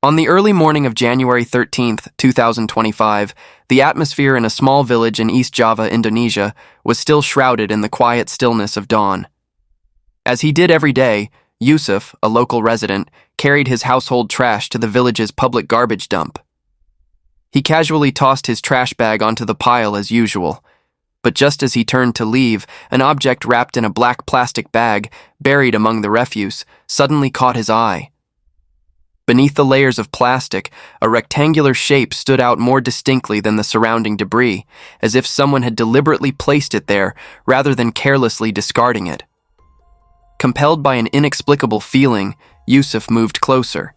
On the early morning of January 13th, 2025, the atmosphere in a small village in East Java, Indonesia, was still shrouded in the quiet stillness of dawn. As he did every day, Yusuf, a local resident, carried his household trash to the village's public garbage dump. He casually tossed his trash bag onto the pile as usual, but just as he turned to leave, an object wrapped in a black plastic bag, buried among the refuse, suddenly caught his eye. Beneath the layers of plastic, a rectangular shape stood out more distinctly than the surrounding debris, as if someone had deliberately placed it there rather than carelessly discarding it. Compelled by an inexplicable feeling, Yusuf moved closer.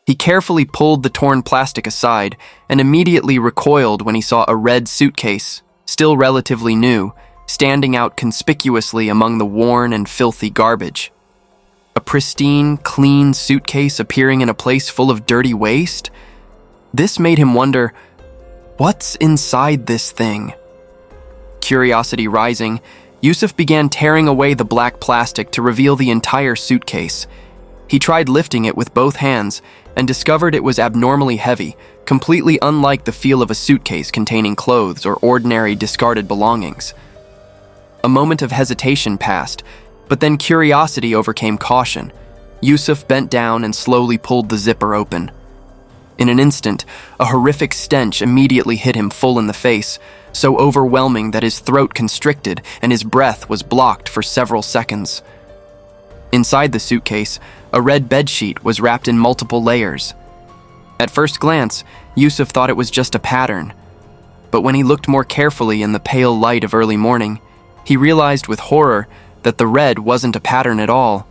He carefully pulled the torn plastic aside and immediately recoiled when he saw a red suitcase, still relatively new, standing out conspicuously among the worn and filthy garbage. A pristine, clean suitcase appearing in a place full of dirty waste? This made him wonder, what's inside this thing? Curiosity rising, Yusuf began tearing away the black plastic to reveal the entire suitcase. He tried lifting it with both hands and discovered it was abnormally heavy, completely unlike the feel of a suitcase containing clothes or ordinary discarded belongings. A moment of hesitation passed, but then curiosity overcame caution. Yusuf bent down and slowly pulled the zipper open. In an instant, a horrific stench immediately hit him full in the face, so overwhelming that his throat constricted and his breath was blocked for several seconds. Inside the suitcase, a red bedsheet was wrapped in multiple layers. At first glance, Yusuf thought it was just a pattern, but when he looked more carefully in the pale light of early morning, he realized with horror that the red wasn't a pattern at all.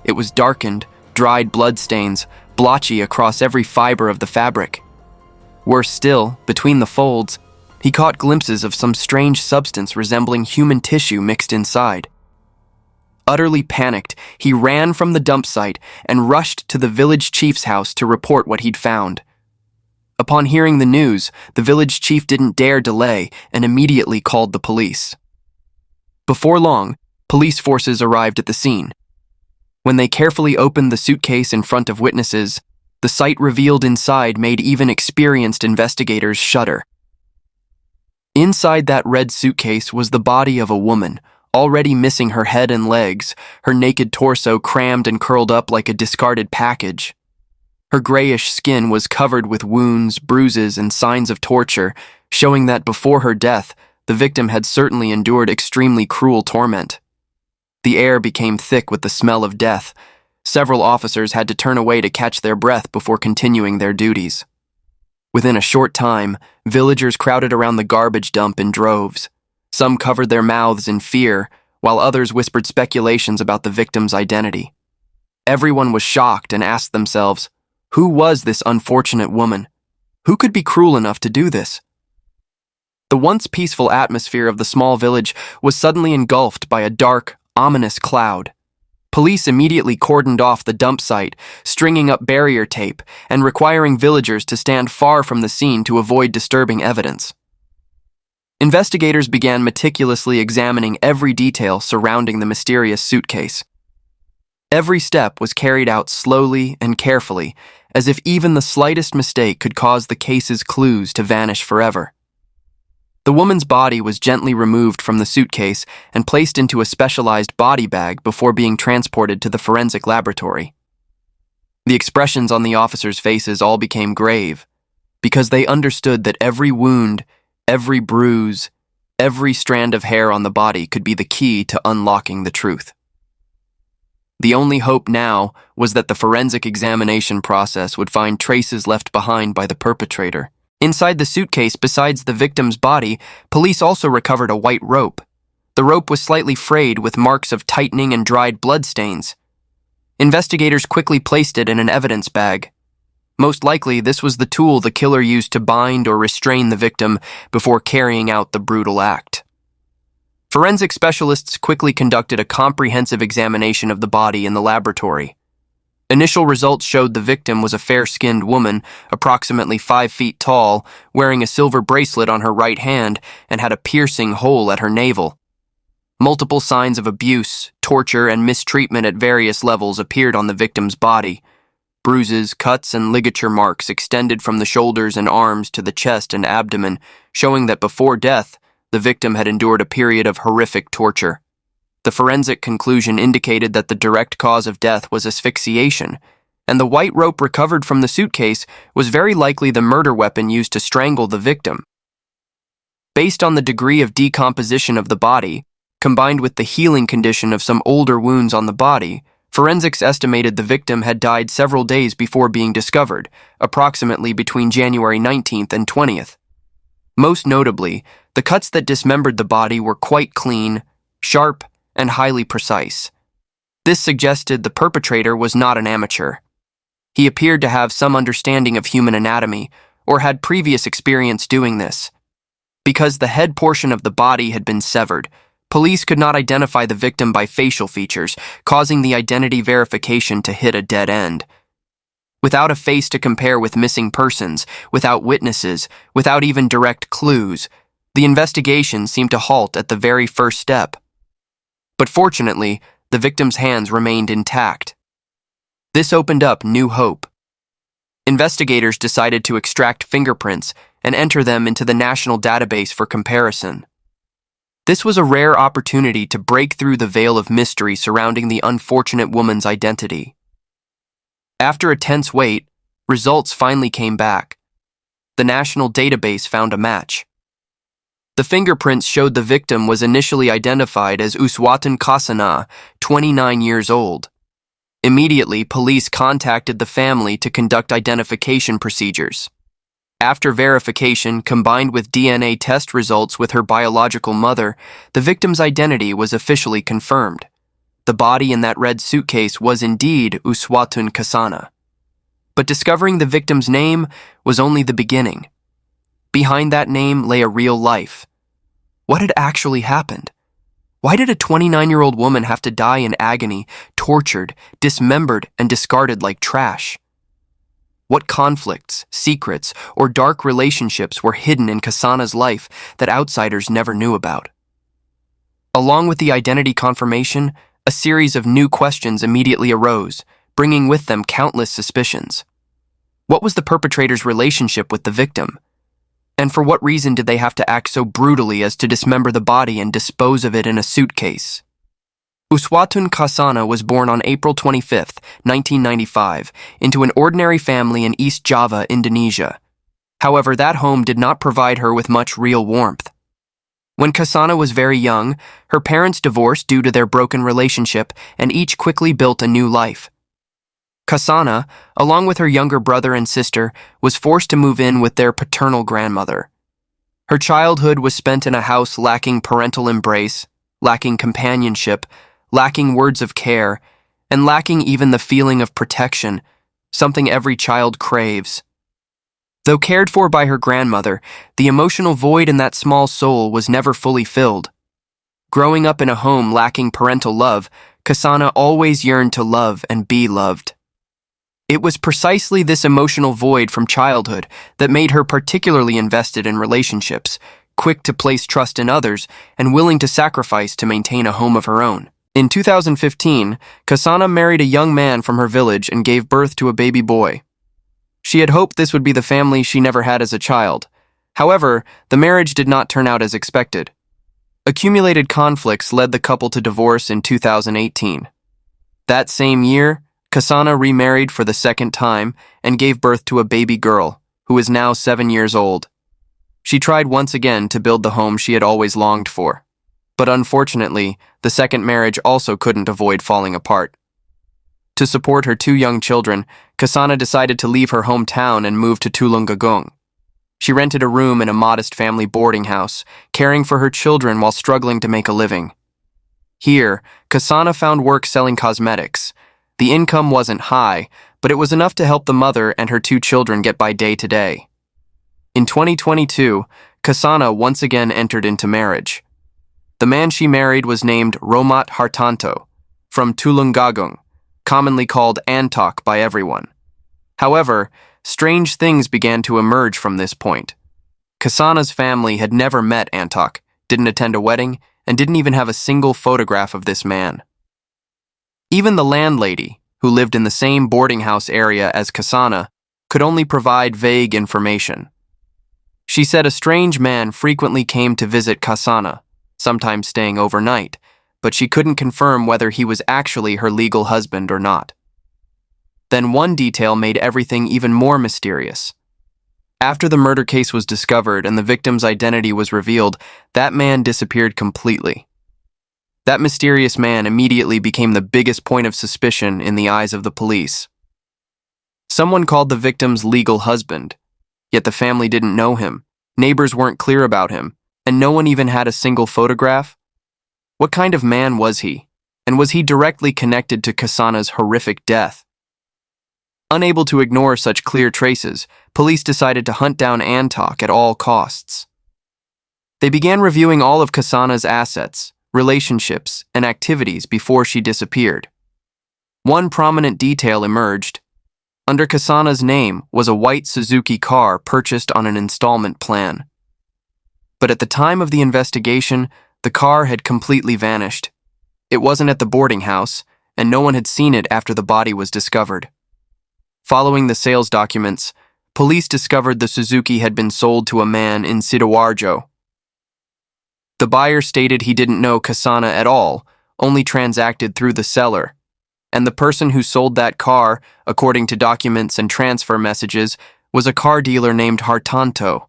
It was darkened, dried bloodstains, blotchy across every fiber of the fabric. Worse still, between the folds, he caught glimpses of some strange substance resembling human tissue mixed inside. Utterly panicked, he ran from the dump site and rushed to the village chief's house to report what he'd found. Upon hearing the news, the village chief didn't dare delay and immediately called the police. Before long, police forces arrived at the scene. When they carefully opened the suitcase in front of witnesses, the sight revealed inside made even experienced investigators shudder. Inside that red suitcase was the body of a woman, already missing her head and legs, her naked torso crammed and curled up like a discarded package. Her grayish skin was covered with wounds, bruises, and signs of torture, showing that before her death, the victim had certainly endured extremely cruel torment. The air became thick with the smell of death. Several officers had to turn away to catch their breath before continuing their duties. Within a short time, villagers crowded around the garbage dump in droves. Some covered their mouths in fear, while others whispered speculations about the victim's identity. Everyone was shocked and asked themselves, who was this unfortunate woman? Who could be cruel enough to do this? The once peaceful atmosphere of the small village was suddenly engulfed by a dark, ominous cloud. Police immediately cordoned off the dump site, stringing up barrier tape and requiring villagers to stand far from the scene to avoid disturbing evidence. Investigators began meticulously examining every detail surrounding the mysterious suitcase. Every step was carried out slowly and carefully, as if even the slightest mistake could cause the case's clues to vanish forever. The woman's body was gently removed from the suitcase and placed into a specialized body bag before being transported to the forensic laboratory. The expressions on the officers' faces all became grave, because they understood that every wound, every bruise, every strand of hair on the body could be the key to unlocking the truth. The only hope now was that the forensic examination process would find traces left behind by the perpetrator. Inside the suitcase, besides the victim's body, police also recovered a white rope. The rope was slightly frayed with marks of tightening and dried bloodstains. Investigators quickly placed it in an evidence bag. Most likely, this was the tool the killer used to bind or restrain the victim before carrying out the brutal act. Forensic specialists quickly conducted a comprehensive examination of the body in the laboratory. Initial results showed the victim was a fair-skinned woman, approximately 5 feet tall, wearing a silver bracelet on her right hand and had a piercing hole at her navel. Multiple signs of abuse, torture, and mistreatment at various levels appeared on the victim's body. Bruises, cuts, and ligature marks extended from the shoulders and arms to the chest and abdomen, showing that before death, the victim had endured a period of horrific torture. The forensic conclusion indicated that the direct cause of death was asphyxiation, and the white rope recovered from the suitcase was very likely the murder weapon used to strangle the victim. Based on the degree of decomposition of the body, combined with the healing condition of some older wounds on the body, forensics estimated the victim had died several days before being discovered, approximately between January 19th and 20th. Most notably, the cuts that dismembered the body were quite clean, sharp, and highly precise. This suggested the perpetrator was not an amateur. He appeared to have some understanding of human anatomy, or had previous experience doing this. Because the head portion of the body had been severed, police could not identify the victim by facial features, causing the identity verification to hit a dead end. Without a face to compare with missing persons, without witnesses, without even direct clues, the investigation seemed to halt at the very first step. But fortunately, the victim's hands remained intact. This opened up new hope. Investigators decided to extract fingerprints and enter them into the national database for comparison. This was a rare opportunity to break through the veil of mystery surrounding the unfortunate woman's identity. After a tense wait, results finally came back. The national database found a match. The fingerprints showed the victim was initially identified as Uswatun Khasanah, 29 years old. Immediately, police contacted the family to conduct identification procedures. After verification, combined with DNA test results with her biological mother, the victim's identity was officially confirmed. The body in that red suitcase was indeed Uswatun Khasanah. But discovering the victim's name was only the beginning. Behind that name lay a real life. What had actually happened? Why did a 29-year-old woman have to die in agony, tortured, dismembered, and discarded like trash? What conflicts, secrets, or dark relationships were hidden in Khasanah's life that outsiders never knew about? Along with the identity confirmation, a series of new questions immediately arose, bringing with them countless suspicions. What was the perpetrator's relationship with the victim? And for what reason did they have to act so brutally as to dismember the body and dispose of it in a suitcase? Uswatun Khasanah was born on April 25, 1995, into an ordinary family in East Java, Indonesia. However, that home did not provide her with much real warmth. When Khasanah was very young, her parents divorced due to their broken relationship, and each quickly built a new life. Khasanah, along with her younger brother and sister, was forced to move in with their paternal grandmother. Her childhood was spent in a house lacking parental embrace, lacking companionship, lacking words of care, and lacking even the feeling of protection, something every child craves. Though cared for by her grandmother, the emotional void in that small soul was never fully filled. Growing up in a home lacking parental love, Khasanah always yearned to love and be loved. It was precisely this emotional void from childhood that made her particularly invested in relationships, quick to place trust in others, and willing to sacrifice to maintain a home of her own. In 2015, Khasanah married a young man from her village and gave birth to a baby boy. She had hoped this would be the family she never had as a child. However, the marriage did not turn out as expected. Accumulated conflicts led the couple to divorce in 2018. That same year, Khasanah remarried for the second time and gave birth to a baby girl, who is now 7 years old. She tried once again to build the home she had always longed for. But unfortunately, the second marriage also couldn't avoid falling apart. To support her 2 young children, Khasanah decided to leave her hometown and move to Tulungagung. She rented a room in a modest family boarding house, caring for her children while struggling to make a living. Here, Khasanah found work selling cosmetics. The income wasn't high, but it was enough to help the mother and her 2 children get by day to day. In 2022, Khasanah once again entered into marriage. The man she married was named Romat Hartanto, from Tulungagung, commonly called Antok by everyone. However, strange things began to emerge from this point. Khasanah's family had never met Antok, didn't attend a wedding, and didn't even have a single photograph of this man. Even the landlady, who lived in the same boarding house area as Khasanah, could only provide vague information. She said a strange man frequently came to visit Khasanah, sometimes staying overnight, but she couldn't confirm whether he was actually her legal husband or not. Then one detail made everything even more mysterious. After the murder case was discovered and the victim's identity was revealed, that man disappeared completely. That mysterious man immediately became the biggest point of suspicion in the eyes of the police. Someone called the victim's legal husband, yet the family didn't know him, neighbors weren't clear about him, and no one even had a single photograph. What kind of man was he? And was he directly connected to Khasanah's horrific death? Unable to ignore such clear traces, police decided to hunt down Antok at all costs. They began reviewing all of Khasanah's assets, relationships, and activities before she disappeared. One prominent detail emerged. Under Khasanah's name was a white Suzuki car purchased on an installment plan. But at the time of the investigation, the car had completely vanished. It wasn't at the boarding house, and no one had seen it after the body was discovered. Following the sales documents, police discovered the Suzuki had been sold to a man in Sidoarjo. The buyer stated he didn't know Khasanah at all, only transacted through the seller. And the person who sold that car, according to documents and transfer messages, was a car dealer named Hartanto,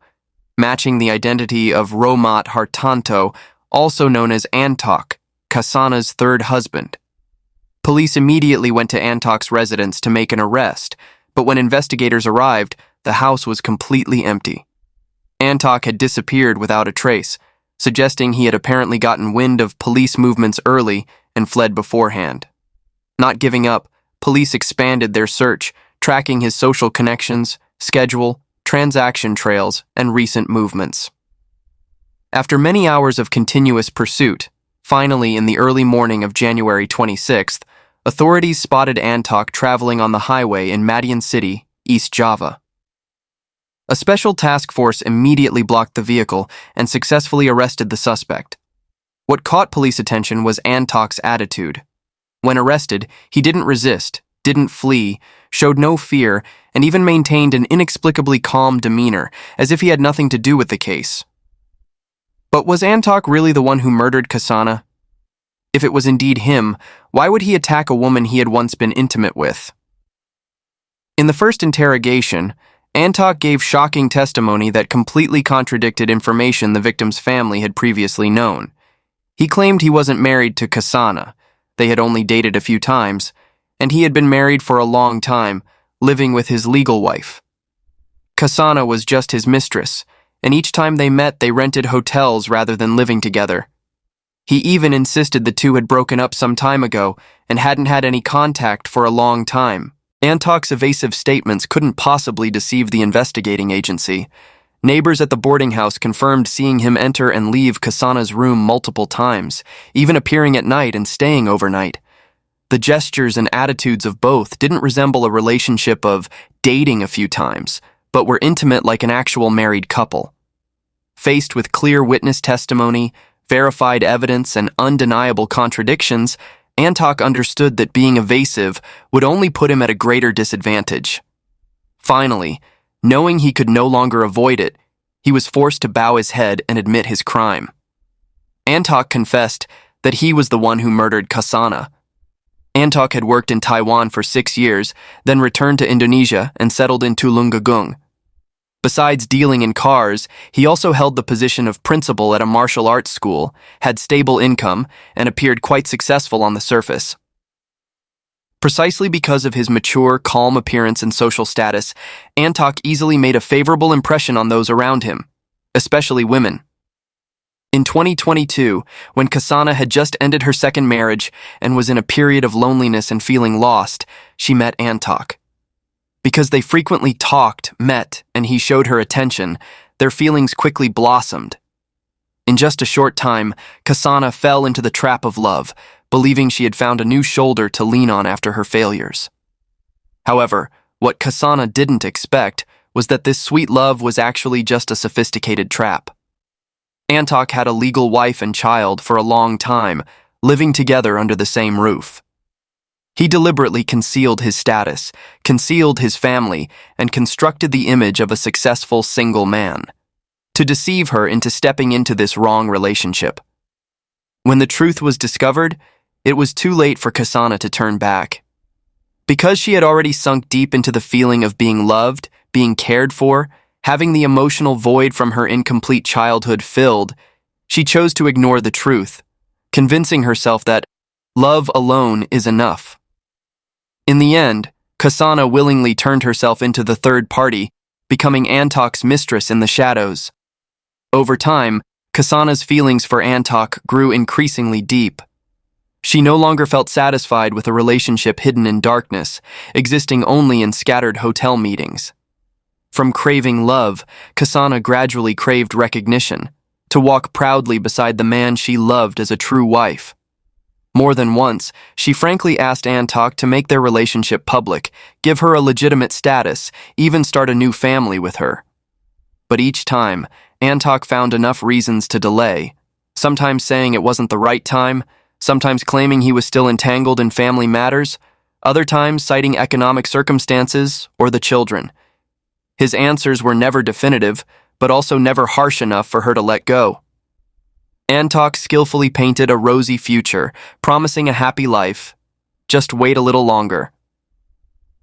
matching the identity of Romat Hartanto, also known as Antok, Khasanah's third husband. Police immediately went to Antok's residence to make an arrest, but when investigators arrived, the house was completely empty. Antok had disappeared without a trace, suggesting he had apparently gotten wind of police movements early and fled beforehand. Not giving up, police expanded their search, tracking his social connections, schedule, transaction trails, and recent movements. After many hours of continuous pursuit, finally in the early morning of January 26th, authorities spotted Antok traveling on the highway in Madiun City, East Java. A special task force immediately blocked the vehicle and successfully arrested the suspect. What caught police attention was Antok's attitude. When arrested, he didn't resist, didn't flee, showed no fear, and even maintained an inexplicably calm demeanor, as if he had nothing to do with the case. But was Antok really the one who murdered Khasanah? If it was indeed him, why would he attack a woman he had once been intimate with? In the first interrogation, Antok gave shocking testimony that completely contradicted information the victim's family had previously known. He claimed he wasn't married to Khasanah. They had only dated a few times, and he had been married for a long time, living with his legal wife. Khasanah was just his mistress, and each time they met they rented hotels rather than living together. He even insisted the two had broken up some time ago and hadn't had any contact for a long time. Antok's evasive statements couldn't possibly deceive the investigating agency. Neighbors at the boarding house confirmed seeing him enter and leave Khasanah's room multiple times, even appearing at night and staying overnight. The gestures and attitudes of both didn't resemble a relationship of dating a few times, but were intimate like an actual married couple. Faced with clear witness testimony, verified evidence, and undeniable contradictions, Antok understood that being evasive would only put him at a greater disadvantage. Finally, knowing he could no longer avoid it, he was forced to bow his head and admit his crime. Antok confessed that he was the one who murdered Khasanah. Antok had worked in Taiwan for 6 years, then returned to Indonesia and settled in Tulungagung. Besides dealing in cars, he also held the position of principal at a martial arts school, had stable income, and appeared quite successful on the surface. Precisely because of his mature, calm appearance and social status, Antok easily made a favorable impression on those around him, especially women. In 2022, when Khasanah had just ended her second marriage and was in a period of loneliness and feeling lost, she met Antok. Because they frequently talked, met, and he showed her attention, their feelings quickly blossomed. In just a short time, Khasanah fell into the trap of love, believing she had found a new shoulder to lean on after her failures. However, what Khasanah didn't expect was that this sweet love was actually just a sophisticated trap. Antok had a legal wife and child for a long time, living together under the same roof. He deliberately concealed his status, concealed his family, and constructed the image of a successful single man, to deceive her into stepping into this wrong relationship. When the truth was discovered, it was too late for Khasanah to turn back. Because she had already sunk deep into the feeling of being loved, being cared for, having the emotional void from her incomplete childhood filled, she chose to ignore the truth, convincing herself that love alone is enough. In the end, Khasanah willingly turned herself into the third party, becoming Antok's mistress in the shadows. Over time, Khasanah's feelings for Antok grew increasingly deep. She no longer felt satisfied with a relationship hidden in darkness, existing only in scattered hotel meetings. From craving love, Khasanah gradually craved recognition, to walk proudly beside the man she loved as a true wife. More than once, she frankly asked Antok to make their relationship public, give her a legitimate status, even start a new family with her. But each time, Antok found enough reasons to delay, sometimes saying it wasn't the right time, sometimes claiming he was still entangled in family matters, other times citing economic circumstances or the children. His answers were never definitive, but also never harsh enough for her to let go. Antok skillfully painted a rosy future, promising a happy life. Just wait a little longer.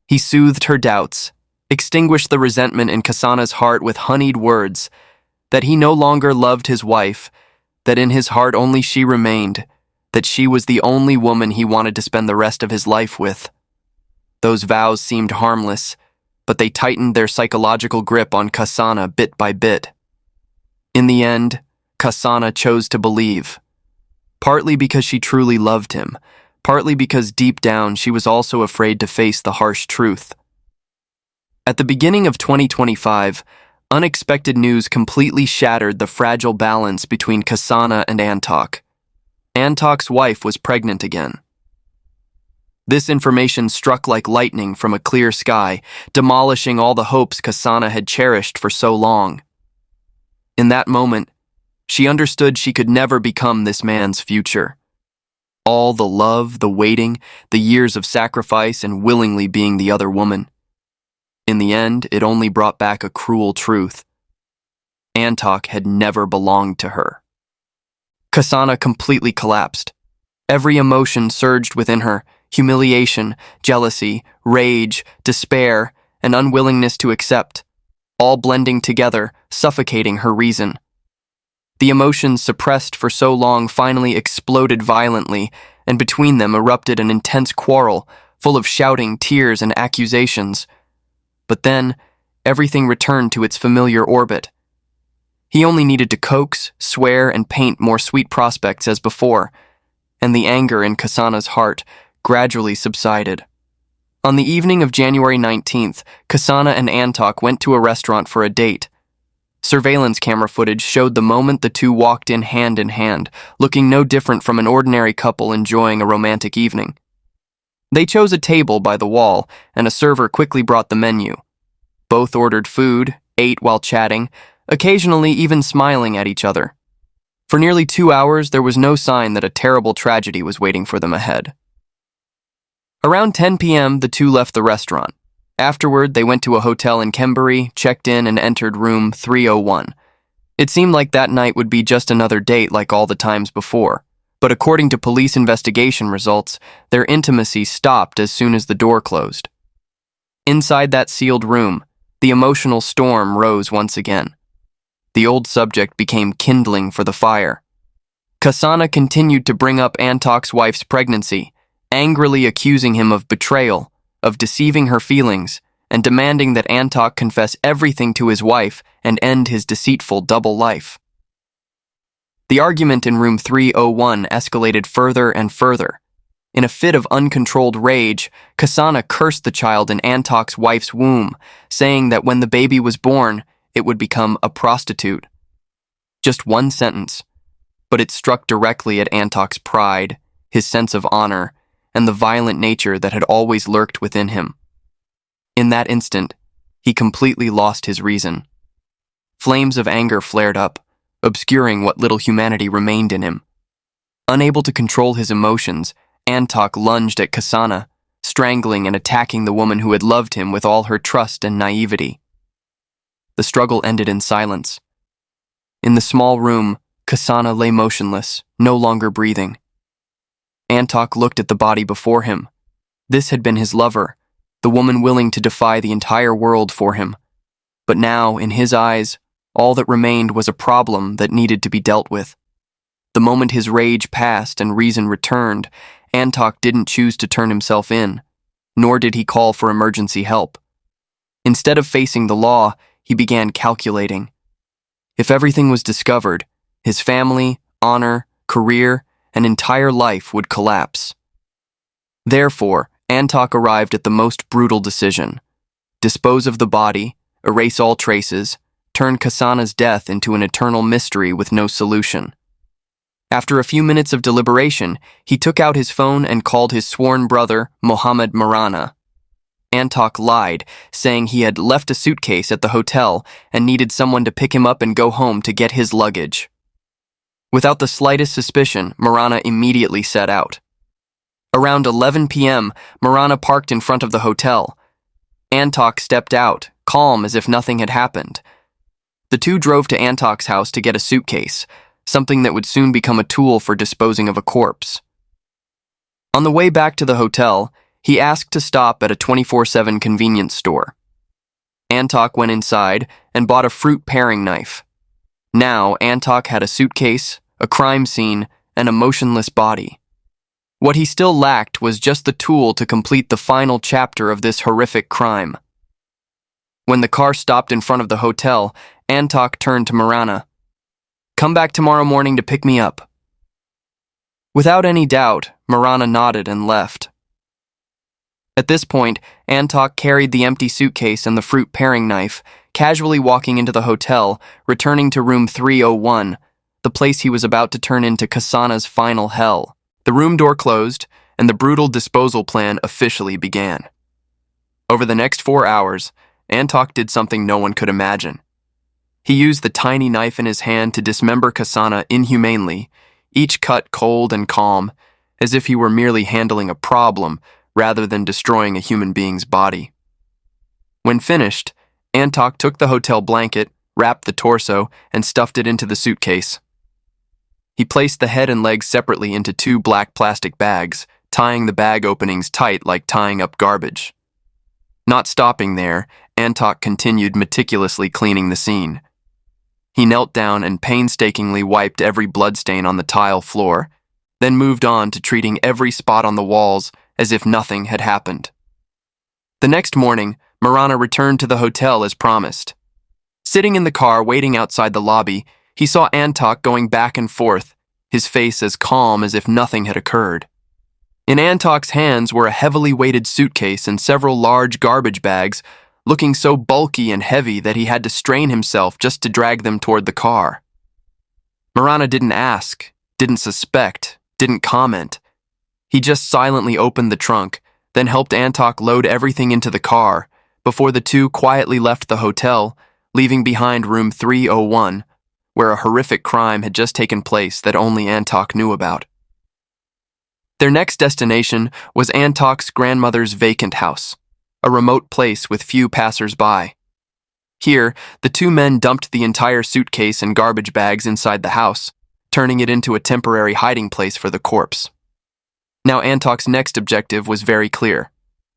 He soothed her doubts, extinguished the resentment in Khasanah's heart with honeyed words, that he no longer loved his wife, that in his heart only she remained, that she was the only woman he wanted to spend the rest of his life with. Those vows seemed harmless, but they tightened their psychological grip on Khasanah bit by bit. In the end, Khasanah chose to believe, partly because she truly loved him, partly because deep down she was also afraid to face the harsh truth. At the beginning of 2025, unexpected news completely shattered the fragile balance between Khasanah and Antok. Antok's wife was pregnant again. This information struck like lightning from a clear sky, demolishing all the hopes Khasanah had cherished for so long. In that moment, she understood she could never become this man's future. All the love, the waiting, the years of sacrifice, and willingly being the other woman. In the end, it only brought back a cruel truth. Antok had never belonged to her. Khasanah completely collapsed. Every emotion surged within her: humiliation, jealousy, rage, despair, and unwillingness to accept, all blending together, suffocating her reason. The emotions suppressed for so long finally exploded violently, and between them erupted an intense quarrel, full of shouting, tears, and accusations. But then, everything returned to its familiar orbit. He only needed to coax, swear, and paint more sweet prospects as before, and the anger in Khasanah's heart gradually subsided. On the evening of January 19th, Khasanah and Antok went to a restaurant for a date. Surveillance camera footage showed the moment the two walked in hand, looking no different from an ordinary couple enjoying a romantic evening. They chose a table by the wall, and a server quickly brought the menu. Both ordered food, ate while chatting, occasionally even smiling at each other. For nearly 2 hours, there was no sign that a terrible tragedy was waiting for them ahead. Around 10 p.m., the two left the restaurant. Afterward, they went to a hotel in Kembury, checked in, and entered room 301. It seemed like that night would be just another date like all the times before, but according to police investigation results, their intimacy stopped as soon as the door closed. Inside that sealed room, the emotional storm rose once again. The old subject became kindling for the fire. Khasanah continued to bring up Antok's wife's pregnancy, angrily accusing him of betrayal, of deceiving her feelings, and demanding that Antok confess everything to his wife and end his deceitful double life. The argument in room 301 escalated further and further. In a fit of uncontrolled rage, Khasanah cursed the child in Antok's wife's womb, saying that when the baby was born, it would become a prostitute. Just one sentence, but it struck directly at Antok's pride, his sense of honor, and the violent nature that had always lurked within him. In that instant, he completely lost his reason. Flames of anger flared up, obscuring what little humanity remained in him. Unable to control his emotions, Antok lunged at Khasanah, strangling and attacking the woman who had loved him with all her trust and naivety. The struggle ended in silence. In the small room, Khasanah lay motionless, no longer breathing. Antok looked at the body before him. This had been his lover, the woman willing to defy the entire world for him. But now, in his eyes, all that remained was a problem that needed to be dealt with. The moment his rage passed and reason returned, Antok didn't choose to turn himself in, nor did he call for emergency help. Instead of facing the law, he began calculating. If everything was discovered, his family, honor, career, and entire life would collapse. Therefore, Antok arrived at the most brutal decision: dispose of the body, erase all traces, turn Khasanah's death into an eternal mystery with no solution. After a few minutes of deliberation, he took out his phone and called his sworn brother, Mohammed Marana. Antok lied, saying he had left a suitcase at the hotel and needed someone to pick him up and go home to get his luggage. Without the slightest suspicion, Marana immediately set out. Around 11 p.m., Marana parked in front of the hotel. Antok stepped out, calm as if nothing had happened. The two drove to Antok's house to get a suitcase, something that would soon become a tool for disposing of a corpse. On the way back to the hotel, he asked to stop at a 24/7 convenience store. Antok went inside and bought a fruit paring knife. Now, Antok had a suitcase, a crime scene, and a motionless body. What he still lacked was just the tool to complete the final chapter of this horrific crime. When the car stopped in front of the hotel, Antok turned to Marana. "Come back tomorrow morning to pick me up." Without any doubt, Marana nodded and left. At this point, Antok carried the empty suitcase and the fruit paring knife, casually walking into the hotel, returning to room 301, the place he was about to turn into Khasanah's final hell. The room door closed, and the brutal disposal plan officially began. Over the next 4 hours, Antok did something no one could imagine. He used the tiny knife in his hand to dismember Khasanah inhumanely, each cut cold and calm, as if he were merely handling a problem rather than destroying a human being's body. When finished, Antok took the hotel blanket, wrapped the torso, and stuffed it into the suitcase. He placed the head and legs separately into 2 black plastic bags, tying the bag openings tight like tying up garbage. Not stopping there, Antok continued meticulously cleaning the scene. He knelt down and painstakingly wiped every bloodstain on the tile floor, then moved on to treating every spot on the walls as if nothing had happened. The next morning, Marana returned to the hotel as promised. Sitting in the car waiting outside the lobby, he saw Antok going back and forth, his face as calm as if nothing had occurred. In Antok's hands were a heavily weighted suitcase and several large garbage bags, looking so bulky and heavy that he had to strain himself just to drag them toward the car. Marana didn't ask, didn't suspect, didn't comment. He just silently opened the trunk, then helped Antok load everything into the car, before the two quietly left the hotel, leaving behind room 301, where a horrific crime had just taken place that only Antok knew about. Their next destination was Antok's grandmother's vacant house, a remote place with few passers-by. Here, the two men dumped the entire suitcase and garbage bags inside the house, turning it into a temporary hiding place for the corpse. Now Antok's next objective was very clear: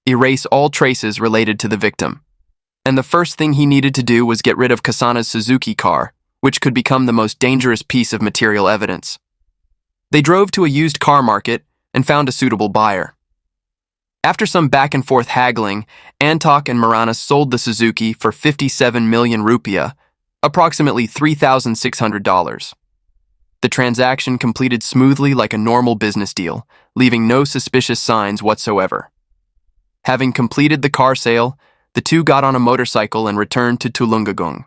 erase all traces related to the victim. And the first thing he needed to do was get rid of Khasanah's Suzuki car, which could become the most dangerous piece of material evidence. They drove to a used car market and found a suitable buyer. After some back-and-forth haggling, Antok and Marana sold the Suzuki for 57 million rupiah, approximately $3,600. The transaction completed smoothly like a normal business deal, leaving no suspicious signs whatsoever. Having completed the car sale, the two got on a motorcycle and returned to Tulungagung.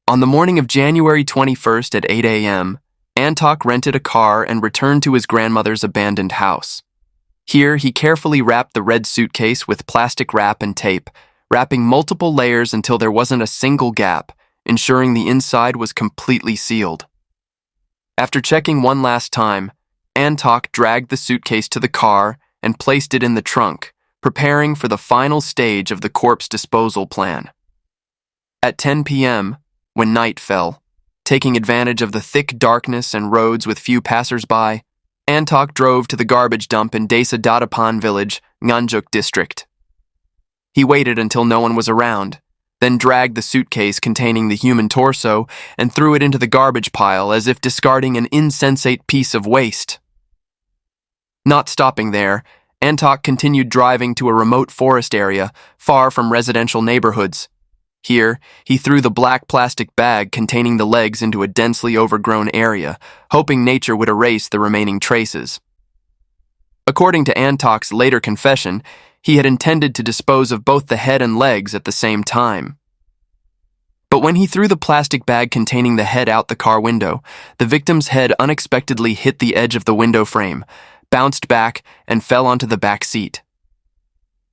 On the morning of January 21st at 8 a.m., Antok rented a car and returned to his grandmother's abandoned house. Here, he carefully wrapped the red suitcase with plastic wrap and tape, wrapping multiple layers until there wasn't a single gap, ensuring the inside was completely sealed. After checking one last time, Antok dragged the suitcase to the car and placed it in the trunk, preparing for the final stage of the corpse disposal plan. At 10 p.m., when night fell, taking advantage of the thick darkness and roads with few passers-by, Antok drove to the garbage dump in Desa Dadapan village, Nganjuk district. He waited until no one was around, then dragged the suitcase containing the human torso and threw it into the garbage pile as if discarding an insensate piece of waste. Not stopping there, Antok continued driving to a remote forest area far from residential neighborhoods. Here, he threw the black plastic bag containing the legs into a densely overgrown area, hoping nature would erase the remaining traces. According to Antok's later confession, he had intended to dispose of both the head and legs at the same time. But when he threw the plastic bag containing the head out the car window, the victim's head unexpectedly hit the edge of the window frame, bounced back, and fell onto the back seat.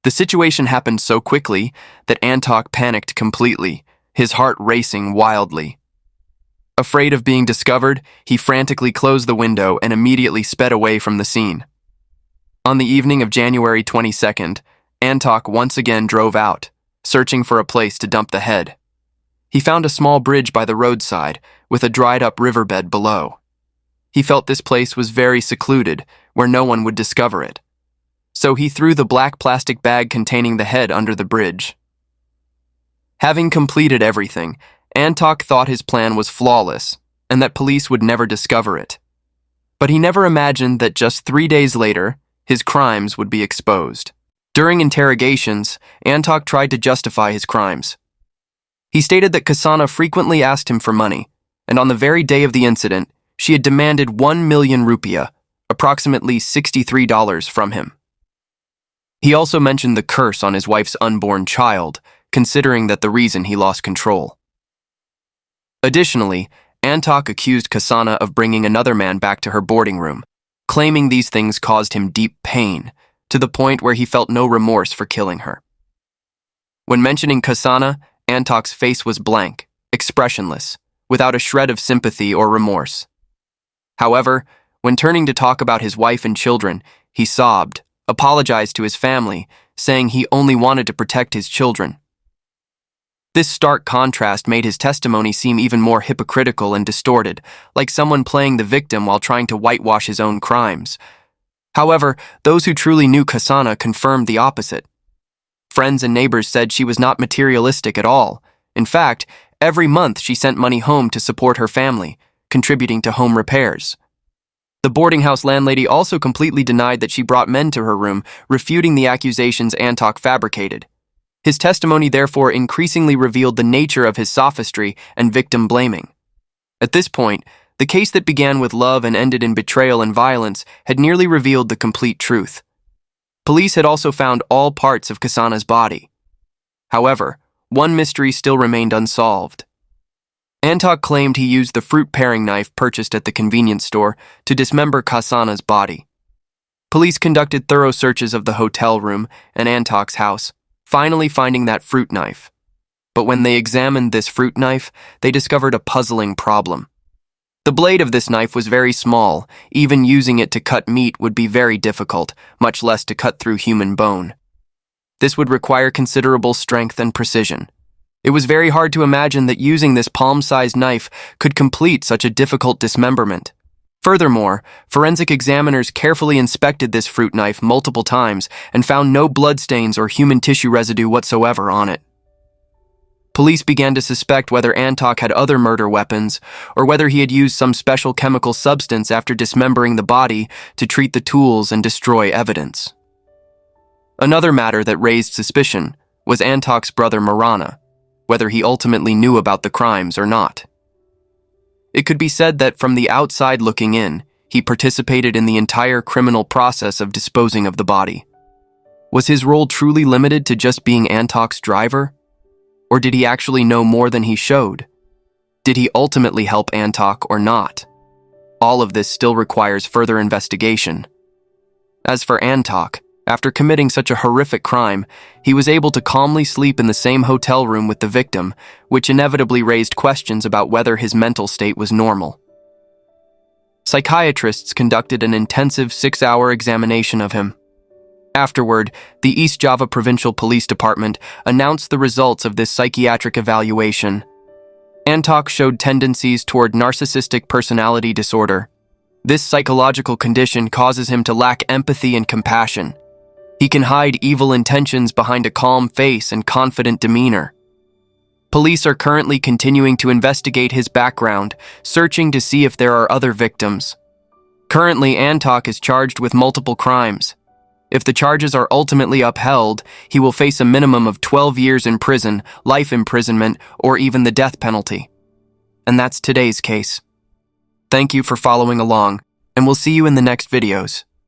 The situation happened so quickly that Antok panicked completely, his heart racing wildly. Afraid of being discovered, he frantically closed the window and immediately sped away from the scene. On the evening of January 22nd, Antok once again drove out, searching for a place to dump the head. He found a small bridge by the roadside with a dried-up riverbed below. He felt this place was very secluded, where no one would discover it. So he threw the black plastic bag containing the head under the bridge. Having completed everything, Antok thought his plan was flawless and that police would never discover it. But he never imagined that just 3 days later, his crimes would be exposed. During interrogations, Antok tried to justify his crimes. He stated that Khasanah frequently asked him for money, and on the very day of the incident, she had demanded 1 million rupiah, approximately $63, from him. He also mentioned the curse on his wife's unborn child, considering that the reason he lost control. Additionally, Antok accused Khasanah of bringing another man back to her boarding room, claiming these things caused him deep pain, to the point where he felt no remorse for killing her. When mentioning Khasanah, Antok's face was blank, expressionless, without a shred of sympathy or remorse. However, when turning to talk about his wife and children, he sobbed, apologized to his family, saying he only wanted to protect his children. This stark contrast made his testimony seem even more hypocritical and distorted, like someone playing the victim while trying to whitewash his own crimes. However, those who truly knew Khasanah confirmed the opposite. Friends and neighbors said she was not materialistic at all. In fact, every month she sent money home to support her family, contributing to home repairs. The boarding house landlady also completely denied that she brought men to her room, refuting the accusations Antok fabricated. His testimony therefore increasingly revealed the nature of his sophistry and victim blaming. At this point, the case that began with love and ended in betrayal and violence had nearly revealed the complete truth. Police had also found all parts of Khasanah's body. However, one mystery still remained unsolved. Antok claimed he used the fruit paring knife purchased at the convenience store to dismember Khasanah's body. Police conducted thorough searches of the hotel room and Antok's house, finally finding that fruit knife. But when they examined this fruit knife, they discovered a puzzling problem. The blade of this knife was very small. Even using it to cut meat would be very difficult, much less to cut through human bone. This would require considerable strength and precision. It was very hard to imagine that using this palm-sized knife could complete such a difficult dismemberment. Furthermore, forensic examiners carefully inspected this fruit knife multiple times and found no bloodstains or human tissue residue whatsoever on it. Police began to suspect whether Antok had other murder weapons or whether he had used some special chemical substance after dismembering the body to treat the tools and destroy evidence. Another matter that raised suspicion was Antok's brother Marana, whether he ultimately knew about the crimes or not. It could be said that from the outside looking in, he participated in the entire criminal process of disposing of the body. Was his role truly limited to just being Antok's driver? Or did he actually know more than he showed? Did he ultimately help Antok or not? All of this still requires further investigation. As for Antok, after committing such a horrific crime, he was able to calmly sleep in the same hotel room with the victim, which inevitably raised questions about whether his mental state was normal. Psychiatrists conducted an intensive 6-hour examination of him. Afterward, the East Java Provincial Police Department announced the results of this psychiatric evaluation. Antok showed tendencies toward narcissistic personality disorder. This psychological condition causes him to lack empathy and compassion. He can hide evil intentions behind a calm face and confident demeanor. Police are currently continuing to investigate his background, searching to see if there are other victims. Currently, Antok is charged with multiple crimes. If the charges are ultimately upheld, he will face a minimum of 12 years in prison, life imprisonment, or even the death penalty. And that's today's case. Thank you for following along, and we'll see you in the next videos.